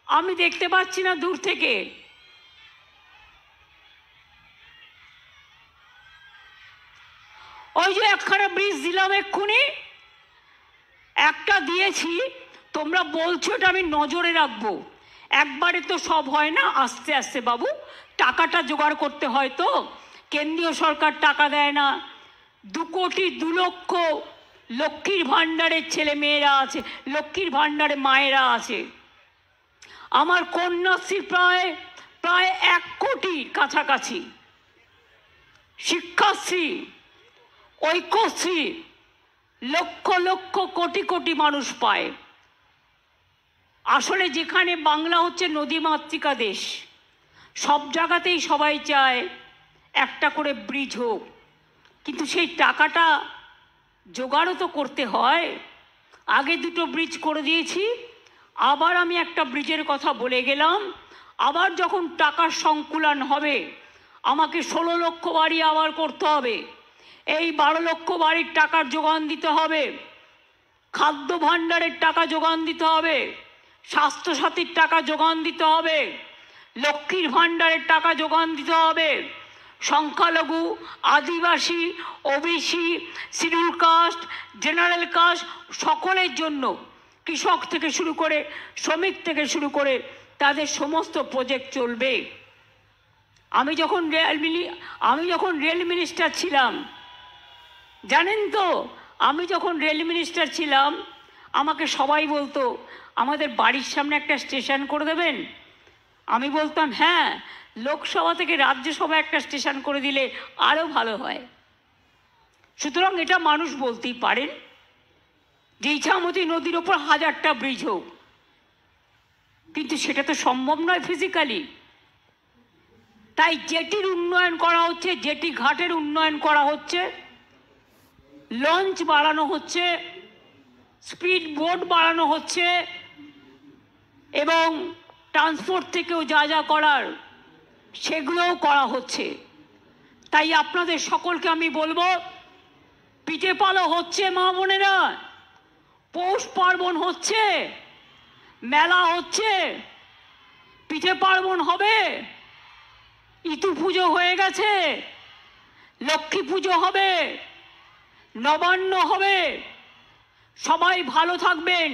আমি দেখতে পাচ্ছি না দূর থেকে। ওই যে একখানা ব্রিজ দিলাম এক্ষুনি, একটা দিয়েছি, তোমরা বলছো এটা আমি নজরে রাখবো। একবারে তো সব হয় না, আস্তে আস্তে বাবু, টাকাটা জোগাড় করতে হয়। তো কেন্দ্রীয় সরকার টাকা দেয় না। 2,02,00,000 লক্ষ্মীর ভাণ্ডারের ছেলে মেয়েরা আছে, লক্ষ্মীর ভাণ্ডারে মায়েরা আছে। আমার কন্যাশ্রী প্রায় 1 কোটি কাছাকাছি, শিক্ষাশ্রী, ঐক্যশ্রী, লক্ষ লক্ষ কোটি কোটি মানুষ পায়। আসলে যেখানে বাংলা হচ্ছে নদীমাতৃকা দেশ, সব জায়গাতেই সবাই চায় একটা করে ব্রিজ হোক, কিন্তু সেই টাকাটা জোগাড়ও তো করতে হয়। আগে 2টো ব্রিজ করে দিয়েছি, আবার আমি একটা ব্রিজের কথা বলে গেলাম। আবার যখন টাকার সংকুলান হবে, আমাকে 16 লক্ষ বাড়ি আবার করতে হবে। এই 12 লক্ষ বাড়ির টাকার যোগান দিতে হবে, খাদ্য ভাণ্ডারের টাকা যোগান দিতে হবে, স্বাস্থ্যসাথীর টাকা যোগান দিতে হবে, লক্ষ্মীর ভাণ্ডারের টাকা যোগান দিতে হবে, সংখ্যালঘু, আদিবাসী, OBC, schedule caste, general caste সকলের জন্য, কৃষক থেকে শুরু করে শ্রমিক থেকে শুরু করে তাদের সমস্ত প্রজেক্ট চলবে। আমি যখন রেল মিনিস্টার ছিলাম, জানেন তো, আমি যখন রেল মিনিস্টার ছিলাম, আমাকে সবাই বলতো আমাদের বাড়ির সামনে একটা স্টেশন করে দেবেন। আমি বলতাম হ্যাঁ, লোকসভা থেকে রাজ্যসভা একটা স্টেশন করে দিলে আরও ভালো হয়। সুতরাং এটা মানুষ বলতেই পারেন যে ইছামতি নদীর ওপর 1000টা ব্রিজ হোক, কিন্তু সেটা তো সম্ভব নয় ফিজিক্যালি। তাই জেটির উন্নয়ন করা হচ্ছে, জেটি ঘাটের উন্নয়ন করা হচ্ছে, লঞ্চ বাড়ানো হচ্ছে, স্পিড বোট বাড়ানো হচ্ছে, এবং ট্রান্সপোর্ট থেকেও যা যা করার সেগুলোও করা হচ্ছে। তাই আপনাদের সকলকে আমি বলবো, পিঠে পালো হচ্ছে মা বোনেরা, পৌষ পার্বণ হচ্ছে, মেলা হচ্ছে, পিঠে পার্বণ হবে, ইতু পুজো হয়ে গেছে, লক্ষ্মী পুজো হবে, নবান্ন হবে। সবাই ভালো থাকবেন।